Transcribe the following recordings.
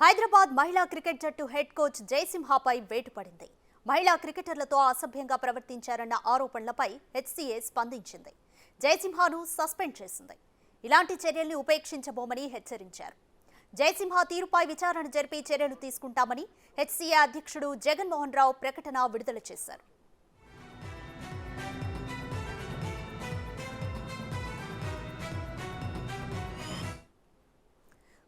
హైదరాబాద్ మహిళా క్రికెట్ జట్టు head coach జయసింహాపై వేటు పడింది. మహిళా క్రికెటర్లతో అసభ్యంగా ప్రవర్తించారన్న ఆరోపణలపై హెచ్సీఏ స్పందించింది. జయసింహాను సస్పెండ్ చేసింది. ఇలాంటి చర్యల్ని ఉపేక్షించబోమని హెచ్చరించారు. జయసింహ తీరుపై విచారణ జరిపి చర్యలు తీసుకుంటామని హెచ్సీఏ అధ్యక్షుడు జగన్మోహన్ రావు ప్రకటన విడుదల చేశారు.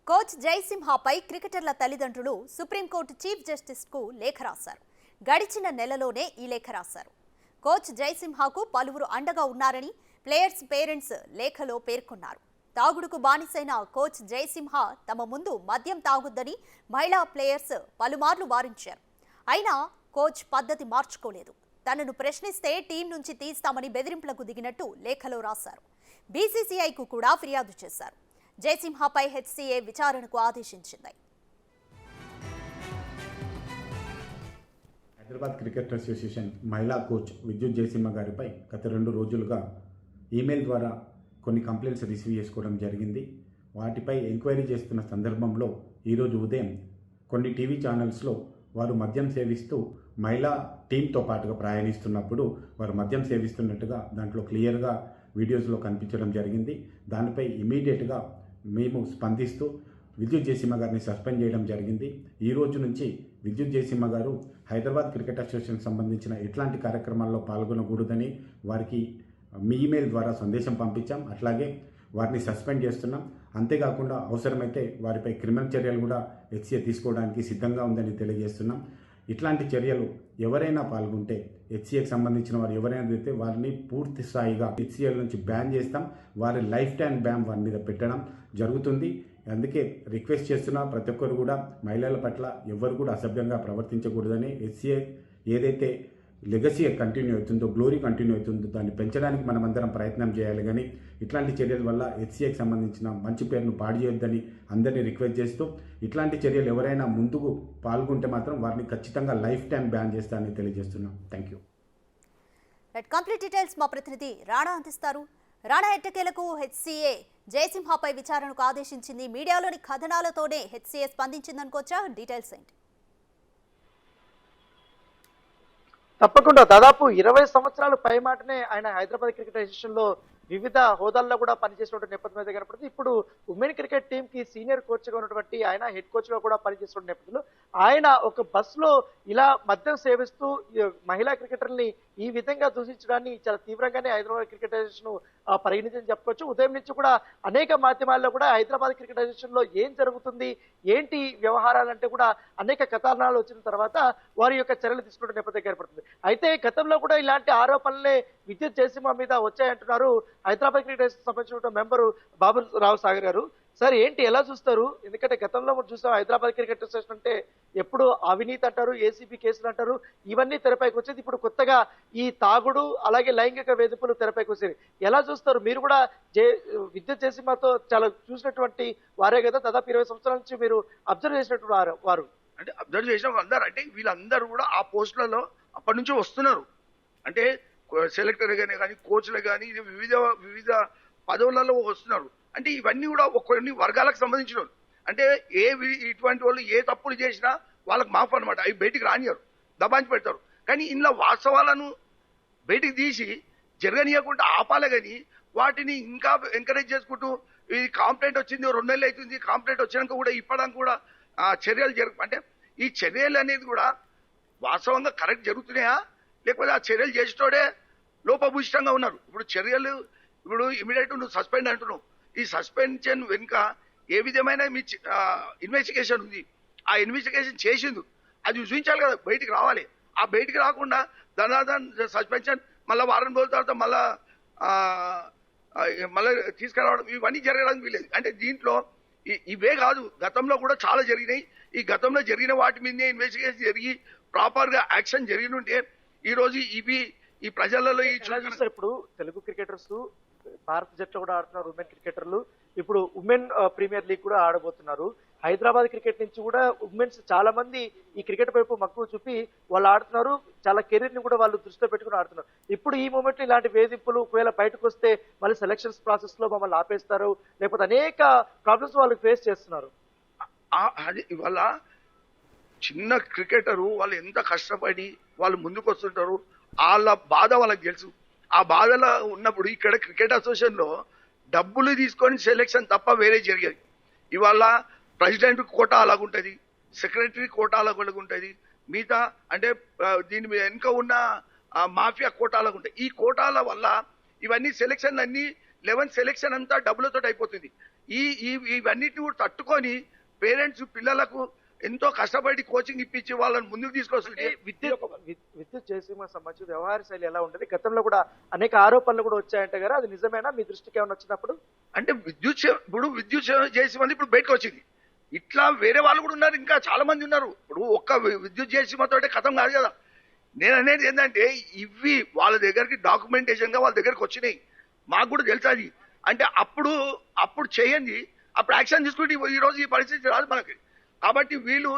కోచ్ జయసింహాపై క్రికెటర్ల తల్లిదండ్రులు సుప్రీంకోర్టు చీఫ్ జస్టిస్కు లేఖ రాశారు. గడిచిన నెలలోనే ఈ లేఖ రాశారు. కోచ్ జయసింహకు పలువురు అండగా ఉన్నారని ప్లేయర్స్ పేరెంట్స్ లేఖలో పేర్కొన్నారు. తాగుడుకు బానిసైన కోచ్ జయసింహ తమ ముందు మద్యం తాగుద్దని మహిళా ప్లేయర్స్ పలుమార్లు వారించారు. అయినా కోచ్ పద్ధతి మార్చుకోలేదు. తనను ప్రశ్నిస్తే టీం నుంచి తీస్తామని బెదిరింపులకు దిగినట్టు లేఖలో రాశారు. బీసీసీఐకు కూడా ఫిర్యాదు చేశారు. జయసింహపై హెచ్సీఏ విచారణకు ఆదేశించింది. హైదరాబాద్ క్రికెట్ అసోసియేషన్ మహిళా కోచ్ విద్యుత్ జయసింహ గారిపై గత 2 రోజులుగా ఈమెయిల్ ద్వారా కొన్ని కంప్లైంట్స్ రిసీవ్ చేసుకోవడం జరిగింది. వాటిపై ఎంక్వైరీ చేస్తున్న సందర్భంలో ఈరోజు ఉదయం కొన్ని టీవీ ఛానల్స్లో వారు మద్యం సేవిస్తూ మహిళా టీంతో పాటుగా ప్రయాణిస్తున్నప్పుడు వారు మద్యం సేవిస్తున్నట్టుగా దాంట్లో క్లియర్గా వీడియోస్లో కనిపించడం జరిగింది. దానిపై ఇమీడియట్గా మేము స్పందిస్తూ విద్యుత్ జయసింహ గారిని సస్పెండ్ చేయడం జరిగింది. ఈ రోజు నుంచి విద్యుత్ జయసింహ గారు హైదరాబాద్ క్రికెట్ అసోసియేషన్కి సంబంధించిన ఎట్లాంటి కార్యక్రమాల్లో పాల్గొనకూడదని వారికి మీ ఈమెయిల్ ద్వారా సందేశం పంపించాం. అట్లాగే వారిని సస్పెండ్ చేస్తున్నాం. అంతేకాకుండా అవసరమైతే వారిపై క్రిమినల్ చర్యలు కూడా హెచ్సీఏ తీసుకోవడానికి సిద్ధంగా ఉందని తెలియజేస్తున్నాం. ఇట్లాంటి చర్యలు ఎవరైనా పాల్గొంటే హెచ్సీఏకి సంబంధించిన వారు ఎవరైనా అయితే వారిని పూర్తి స్థాయిగా హెచ్సీఏ నుంచి బ్యాన్ చేస్తాం. వారి లైఫ్ టైం బ్యాన్ వారి మీద పెట్టడం జరుగుతుంది. అందుకే రిక్వెస్ట్ చేస్తున్నా ప్రతి ఒక్కరు కూడా మహిళల పట్ల ఎవరు కూడా అసభ్యంగా ప్రవర్తించకూడదని హెచ్సీఏ ఏదైతే లెగసీ కంటిన్యూ అవుతుందో, గ్లోరీ కంటిన్యూ అవుతుందో దాన్ని పెంచడానికి మనమందరం ప్రయత్నం చేయాలి. కానీ ఇట్లాంటి చర్యల వల్ల హెచ్సీఏకి సంబంధించిన మంచి పేరును పాడు చేయొద్దని అందరినీ రిక్వెస్ట్ చేస్తూ ఇట్లాంటి చర్యలు ఎవరైనా ముందుకు పాల్గొంటే మాత్రం వారిని ఖచ్చితంగా లైఫ్ టైం బ్యాన్ చేస్తారని తెలియజేస్తున్నాం. Thank you. కంప్లీట్ డీటెయిల్స్ మా ప్రతినిధి రాణా అందిస్తారు. రాణా, ఎట్టకేలకు హెచ్సీఏ జయసింహపై విచారణకు ఆదేశించింది. మీడియాలోని కథనాలతోనే హెచ్సీఏ స్పందించిందనుకోవచ్చా? డీటెయిల్స్ ఏంటి? తప్పకుండా దాదాపు 20 సంవత్సరాల పైమాటనే ఆయన హైదరాబాద్ క్రికెట్ అసోసియేషన్ లో వివిధ హోదాల్లో కూడా పనిచేసినటువంటి నేపథ్యం అయితే కనపడుతుంది. ఇప్పుడు ఉమెన్ క్రికెట్ టీం కి సీనియర్ కోచ్ గా ఉన్నటువంటి ఆయన హెడ్ కోచ్ గా కూడా పనిచేస్తున్న నేపథ్యంలో ఆయన ఒక బస్ లో ఇలా మద్యం సేవిస్తూ మహిళా క్రికెటర్ని ఈ విధంగా దూషించడాన్ని చాలా తీవ్రంగానే హైదరాబాద్ క్రికెట్ అసోసియేషన్ పరిగణించని చెప్పొచ్చు. ఉదయం నుంచి కూడా అనేక మాధ్యమాల్లో కూడా హైదరాబాద్ క్రికెట్ అసోసియేషన్ లో ఏం జరుగుతుంది, ఏంటి వ్యవహారాలంటే కూడా అనేక కథనాలు వచ్చిన తర్వాత వారి యొక్క చర్యలు తీసుకుంటున్న నేపథ్యం ఏర్పడుతుంది. అయితే గతంలో కూడా ఇలాంటి ఆరోపణలే విద్యుత్ జయసింహ మీద వచ్చాయంటున్నారు హైదరాబాద్ క్రికెట్ అసోసియేషన్ సంబంధించిన మెంబరు బాబు రావు సాగర్ గారు. సార్, ఏంటి ఎలా చూస్తారు? ఎందుకంటే గతంలో మనం చూసాం హైదరాబాద్ క్రికెట్ అసోసియేషన్ అంటే ఎప్పుడు అవినీతి అంటారు, ఏసీబీ కేసులు అంటారు, ఇవన్నీ తెరపైకి వచ్చేది. ఇప్పుడు కొత్తగా ఈ తాగుడు అలాగే లైంగిక వేధింపులు తెరపైకి వచ్చేది. ఎలా చూస్తారు? మీరు కూడా విద్యుత్ జయసింహతో చాలా చూసినటువంటి వారే కదా, దాదాపు 20 సంవత్సరాల నుంచి మీరు అబ్జర్వ్ చేసినటువంటి వారు. అంటే అబ్జర్వ్ చేసిన అందరు అంటే వీళ్ళందరూ కూడా ఆ పోస్టులలో అప్పటి నుంచి వస్తున్నారు. అంటే సెలెక్టర్ గానే కానీ కోచ్లు కానీ వివిధ పదవులలో వస్తున్నారు. అంటే ఇవన్నీ కూడా కొన్ని వర్గాలకు సంబంధించిన అంటే ఇటువంటి వాళ్ళు ఏ తప్పులు చేసినా వాళ్ళకి మాఫ్ అనమాట. అవి బయటికి రానియారు, దబాంచి పెడతారు. కానీ ఇందులో వాస్తవాలను బయటికి తీసి జరగనీయకుండా ఆపాలే కానీ వాటిని ఇంకా ఎంకరేజ్ చేసుకుంటూ ఇది కాంప్లైంట్ వచ్చింది 2 నెలలు అవుతుంది, కాంప్లైంట్ వచ్చినాక కూడా ఇప్పడానికి కూడా చర్యలు అంటే ఈ చర్యలు అనేది కూడా వాస్తవంగా కరెక్ట్ జరుగుతున్నాయా లేకపోతే ఆ చర్యలు చేసేటోడే లోపభూయిష్టంగా ఉన్నారు. ఇప్పుడు ఇమీడియట్ నువ్వు సస్పెండ్ అంటున్నావు. ఈ సస్పెన్షన్ వెనుక ఏ విధమైన మీ ఇన్వెస్టిగేషన్ ఉంది, ఆ ఇన్వెస్టిగేషన్ చేసింది అది చూపించాలి కదా, బయటికి రావాలి. ఆ బయటికి రాకుండా ధనాధన్ సస్పెన్షన్ మళ్ళీ వారం రోజుల తర్వాత మళ్ళీ తీసుకురావడం ఇవన్నీ జరగడానికి వీలేదు. అంటే దీంట్లో ఇవే కాదు, గతంలో కూడా చాలా జరిగినాయి. ఈ గతంలో జరిగిన వాటి మీదనే ఇన్వెస్టిగేషన్ జరిగి ప్రాపర్ గా యాక్షన్ జరిగి ఉంటే ఈ రోజు ఈ ప్రజలలో ఇప్పుడు తెలుగు క్రికెటర్స్ భారత జట్లు కూడా ఆడుతున్నారు, ఉమెన్ క్రికెటర్లు ఇప్పుడు ఉమెన్ ప్రీమియర్ లీగ్ కూడా ఆడబోతున్నారు. హైదరాబాద్ క్రికెట్ నుంచి కూడా ఉమెన్స్ చాలా మంది ఈ క్రికెట్ వైపు మక్కువ చూపి వాళ్ళు ఆడుతున్నారు. చాలా కెరీర్ ని కూడా వాళ్ళు దృష్టిలో పెట్టుకుని ఆడుతున్నారు. ఇప్పుడు ఈ మూమెంట్ ఇలాంటి వేధింపులు ఒకవేళ బయటకు వస్తే మళ్ళీ సెలక్షన్స్ ప్రాసెస్ లో మమ్మల్ని ఆపేస్తారు, లేకపోతే అనేక ప్రాబ్లమ్స్ వాళ్ళు ఫేస్ చేస్తున్నారు. అది ఇవాళ చిన్న క్రికెటరు వాళ్ళు ఎంత కష్టపడి వాళ్ళు ముందుకు వస్తుంటారు, వాళ్ళ బాధ వాళ్ళకి తెలుసు. ఆ బాధలో ఉన్నప్పుడు ఇక్కడ క్రికెట్ అసోసియేషన్ లో డబ్బులు తీసుకొని సెలెక్షన్ తప్ప వేరే జరిగేది. ఇవాళ ప్రెసిడెంట్ కోటా అలాగుంటది, సెక్రటరీ కోటా అలాగుంటది, మిగతా అంటే దీని మీద వెనుక ఉన్న మాఫియా కోటాలకు ఉంటాయి. ఈ కోటాల వల్ల ఇవన్నీ సెలెక్షన్ అన్ని 11 సెలెక్షన్ అంతా డబ్బులతో అయిపోతుంది. ఇవన్నిటిని కూడా తట్టుకొని పేరెంట్స్ పిల్లలకు ఎంతో కష్టపడి కోచింగ్ ఇప్పించి వాళ్ళని ముందుకు తీసుకొస్తుంది. విద్యుత్ జయసింహ సంబంధించిన వ్యవహార శైలి ఎలా ఉంటుంది? గతంలో కూడా అనేక ఆరోపణలు కూడా వచ్చాయంట కదా, అది నిజమేనా? మీ దృష్టికి ఏమైనా వచ్చినప్పుడు? అంటే విద్యుత్ జయసింహ ఇప్పుడు బయటకు వచ్చింది. ఇట్లా వేరే వాళ్ళు కూడా ఉన్నారు, ఇంకా చాలా మంది ఉన్నారు. ఇప్పుడు ఒక్క విద్యుత్ జయసింహతోటే కథం కాదు కదా. నేను అనేది ఏంటంటే ఇవి వాళ్ళ దగ్గరికి డాక్యుమెంటేషన్ గా వాళ్ళ దగ్గరికి వచ్చినాయి, మాకు కూడా తెలుసు అది. అంటే అప్పుడు చేయండి, అప్పుడు యాక్షన్ తీసుకుంటే ఈ రోజు ఈ పరిస్థితి రాదు మనకి. కాబట్టి వీళ్ళు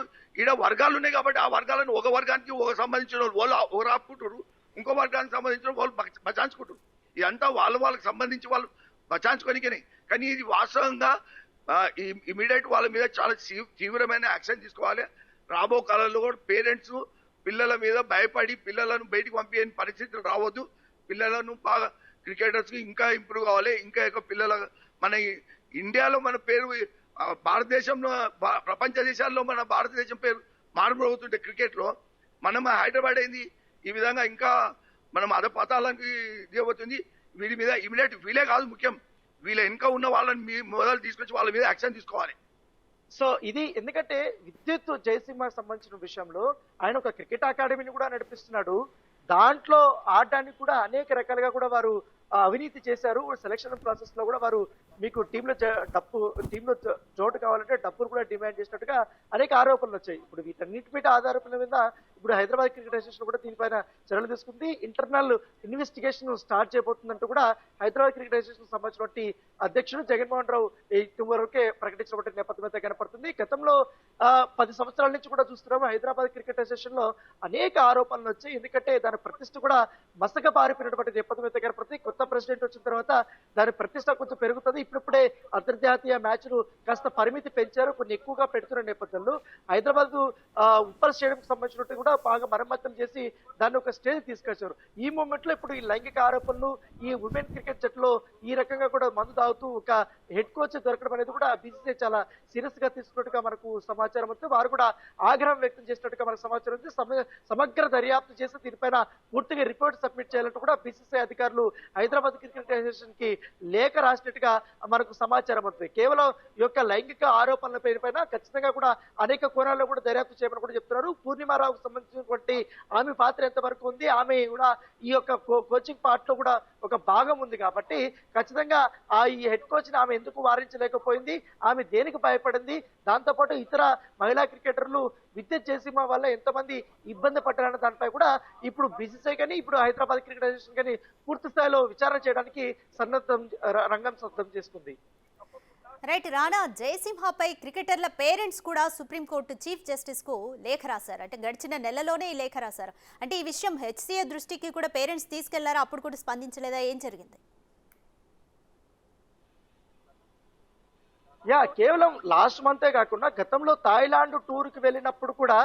ఈడ వర్గాలు ఉన్నాయి కాబట్టి ఆ వర్గాలను ఒక వర్గానికి ఒక సంబంధించిన వాళ్ళు ఒకరు ఆపుకుంటారు, ఇంకో వర్గానికి సంబంధించిన వాళ్ళు బచాయించుకుంటారు. ఇదంతా వాళ్ళకి సంబంధించి వాళ్ళు బచాయించుకోనికనే. కానీ ఇది వాస్తవంగా ఇమీడియట్ వాళ్ళ మీద చాలా తీవ్రమైన యాక్షన్ తీసుకోవాలి. రాబో కాలంలో కూడా పేరెంట్స్ పిల్లల మీద భయపడి పిల్లలను బయటికి పంపించని పరిస్థితులు రావద్దు. పిల్లలను బాగా క్రికెటర్స్ ఇంకా ఇంప్రూవ్ కావాలి. ఇంకా పిల్లల మన ఇండియాలో మన పేరు భారతదేశంలో ప్రపంచ దేశాల్లో మన భారతదేశం పేరు మారుమోగుతుంటే క్రికెట్ లో మనం హైదరాబాద్ అయింది. ఈ విధంగా ఇంకా మనం అధపతాలకి ఇది అవుతుంది. వీడి మీద ఇమీడియట్ వీలే కాదు ముఖ్యం, వీళ్ళ వెనుక ఉన్న వాళ్ళని మొదలు తీసుకొచ్చి వాళ్ళ మీద యాక్షన్ తీసుకోవాలి. సో ఇది ఎందుకంటే విద్యుత్ జయసింహ సంబంధించిన విషయంలో ఆయన ఒక క్రికెట్ అకాడమీని కూడా నడిపిస్తున్నాడు. దాంట్లో ఆడడానికి కూడా అనేక రకాలుగా కూడా వారు అవినీతి చేశారు. సెలక్షన్ ప్రాసెస్ లో కూడా వారు మీకు టీంలో చోటు కావాలంటే డబ్బులు కూడా డిమాండ్ చేసినట్టుగా అనేక ఆరోపణలు వచ్చాయి. ఇప్పుడు వీటన్నిటి మీద ఆధారపడిన మీద ఇప్పుడు హైదరాబాద్ క్రికెట్ అసోసియేషన్ కూడా దీనిపైన చర్యలు తీసుకుంది. ఇంటర్నల్ ఇన్వెస్టిగేషన్ స్టార్ట్ చేయబోతుందంటూ కూడా హైదరాబాద్ క్రికెట్ అసోసియేషన్ సంబంధించినటువంటి అధ్యక్షుడు జగన్మోహన్ రావు వరకే ప్రకటించినటువంటి నేపథ్యం అయితే కనపడుతుంది. గతంలో 10 సంవత్సరాల నుంచి కూడా చూస్తున్నాము హైదరాబాద్ క్రికెట్ అసోసియేషన్ లో అనేక ఆరోపణలు వచ్చాయి. ఎందుకంటే దాని ప్రతిష్ట కూడా మసక పారిపోయినటువంటి నేపథ్యం అయితే కనపడుతుంది. కొత్త ప్రెసిడెంట్ వచ్చిన తర్వాత దాని ప్రతిష్ట కొంచెం పెరుగుతుంది. ఇప్పుడిప్పుడే అంతర్జాతీయ మ్యాచ్లు కాస్త పరిమితి పెంచారు, కొన్ని ఎక్కువగా పెడుతున్న నేపథ్యంలో హైదరాబాద్ ఉప్పల్ స్టేడియం సంబంధించినట్టు కూడా బాగా మరమ్మతులు చేసి దాన్ని ఒక స్టేజ్ తీసుకొచ్చారు. ఈ మూమెంట్ లో ఇప్పుడు ఈ లైంగిక ఆరోపణలు ఈ ఉమెన్ క్రికెట్ జట్టులో ఈ రకంగా కూడా మందు తాగుతూ ఒక హెడ్ కోచ్ దొరకడం అనేది కూడా బీసీసీఐ చాలా సీరియస్ గా తీసుకున్నట్టుగా మనకు సమాచారం ఉంది. వారు కూడా ఆగ్రహం వ్యక్తం చేసినట్టుగా మనకు సమాచారం ఉంది. సమగ్ర దర్యాప్తు చేసి దీనిపైన పూర్తిగా రిపోర్ట్ సబ్మిట్ చేయాలంటూ కూడా బీసీసీఐ అధికారులు హైదరాబాద్ క్రికెట్ అసోసియేషన్ కి లేఖ రాసినట్టుగా మనకు సమాచారం ఉంది. కేవలం ఈ యొక్క లైంగిక ఆరోపణల పైన ఖచ్చితంగా కూడా అనేక కోణాల్లో కూడా దర్యాప్తు చేయమని కూడా చెప్తున్నారు. పూర్ణిమారావుకు సంబంధించినటువంటి ఆమె పాత్ర ఎంతవరకు ఉంది, ఆమె కూడా ఈ యొక్క కోచింగ్ పార్ట్ లో కూడా ఒక భాగం ఉంది కాబట్టి ఖచ్చితంగా ఈ హెడ్ కోచ్ ని ఆమె ఎందుకు వారించలేకపోయింది, ఆమె దేనికి భయపడింది, దాంతోపాటు ఇతర మహిళా క్రికెటర్లు విద్యుత్ జయసింహ వల్ల ఎంతమంది ఇబ్బంది పడ్డారన్న దానిపై కూడా ఇప్పుడు బీసీసీఐ కానీ ఇప్పుడు హైదరాబాద్ క్రికెట్ అసోసియేషన్ కానీ పూర్తి స్థాయిలో విచారణ చేయడానికి రంగం సిద్ధం చేసుకుంది. రైట్ రాణా, జయసింహపై క్రికెటర్ల పేరెంట్స్ కూడా సుప్రీంకోర్టు చీఫ్ జస్టిస్ కు లేఖ రాశారు. అంటే గడిచిన నెలలోనే ఈ లేఖ రాశారు. అంటే ఈ విషయం హెచ్సీఏ దృష్టికి కూడా పేరెంట్స్ తీసుకెళ్లారా? అప్పుడు కూడా స్పందించలేదా? ఏం జరిగింది? కేవలం లాస్ట్ మంతే కాకుండా గతంలో థాయిలాండ్ టూర్ కి వెళ్ళినప్పుడు కూడా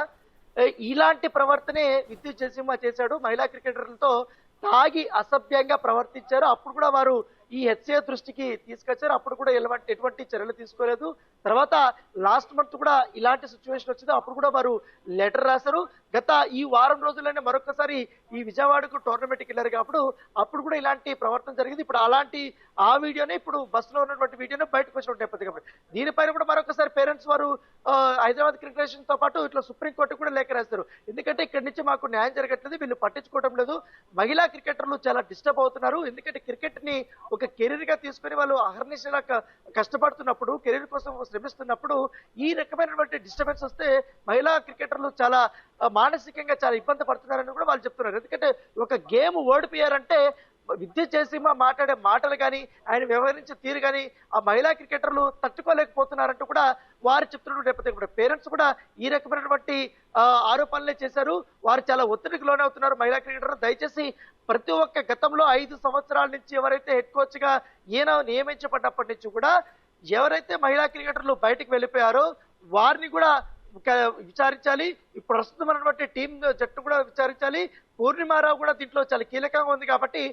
ఇలాంటి ప్రవర్తనే విద్యుత్ జయసింహ చేశాడు. మహిళా క్రికెటర్లతో తాగి అసభ్యంగా ప్రవర్తించారు. అప్పుడు కూడా వారు ఈ హెచ్సీఏ దృష్టికి తీసుకొచ్చారు. అప్పుడు కూడా ఎటువంటి చర్యలు తీసుకోలేదు. తర్వాత లాస్ట్ మంత్ కూడా ఇలాంటి సిచ్యువేషన్ వచ్చింది. అప్పుడు కూడా వారు లెటర్ రాశారు. గత ఈ వారం రోజుల్లోనే మరొకసారి ఈ విజయవాడకు టోర్నమెంట్కి వెళ్ళారు కాబట్టి అప్పుడు కూడా ఇలాంటి ప్రవర్తన జరిగింది. ఇప్పుడు అలాంటి ఆ వీడియోనే ఇప్పుడు బస్సులో ఉన్నటువంటి వీడియోనే బయటకు వచ్చినటువంటి నేపథ్యం కాబట్టి దీనిపైన కూడా మరొకసారి పేరెంట్స్ వారు హైదరాబాద్ క్రికెట్ అసోసియేషన్ తో పాటు ఇట్లా సుప్రీంకోర్టు కూడా లేఖ రాస్తారు. ఎందుకంటే ఇక్కడి నుంచి మాకు న్యాయం జరగట్లేదు, వీళ్ళు పట్టించుకోవడం లేదు, మహిళా క్రికెటర్లు చాలా డిస్టర్బ్ అవుతున్నారు. ఎందుకంటే క్రికెట్ ని ఒక కెరీర్ గా తీసుకుని వాళ్ళు అహర్నిశలా కష్టపడుతున్నప్పుడు, కెరీర్ కోసం శ్రమిస్తున్నప్పుడు ఈ రకమైనటువంటి డిస్టర్బెన్స్ వస్తే మహిళా క్రికెటర్లు చాలా మానసికంగా చాలా ఇబ్బంది పడుతున్నారని కూడా వాళ్ళు చెప్తున్నారు. ఎందుకంటే ఒక గేమ్ ఓడిపోయారంటే విద్యుత్ జయసింహ మాట్లాడే మాటలు కానీ ఆయన వ్యవహరించే తీరు కానీ ఆ మహిళా క్రికెటర్లు తట్టుకోలేకపోతున్నారంటూ కూడా వారు చెప్తున్న నేపథ్యం కూడా పేరెంట్స్ కూడా ఈ రకమైనటువంటి ఆరోపణలే చేశారు. వారు చాలా ఒత్తిడికి లోనవుతున్నారు మహిళా క్రికెటర్లు. దయచేసి ప్రతి ఒక్క గతంలో 5 సంవత్సరాల నుంచి ఎవరైతే హెడ్ కోచ్ గా ఈయన నియమించబడినప్పటి నుంచి కూడా ఎవరైతే మహిళా క్రికెటర్లు బయటకు వెళ్ళిపోయారో వారిని కూడా విచారించాలి. ఇప్పుడు ప్రస్తుతం ఉన్నటువంటి టీం జట్టు కూడా విచారించాలి. పూర్ణిమారావు కూడా దీంట్లో చాలా కీలకంగా ఉంది కాబట్టి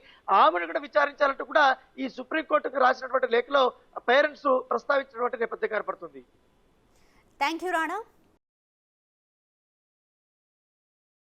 ఆమెను కూడా విచారించాలంటూ కూడా ఈ సుప్రీంకోర్టుకు రాసినటువంటి లేఖలో పేరెంట్స్ ప్రస్తావించినటువంటి నేపథ్యం కనపడుతుంది. Thank you Rana.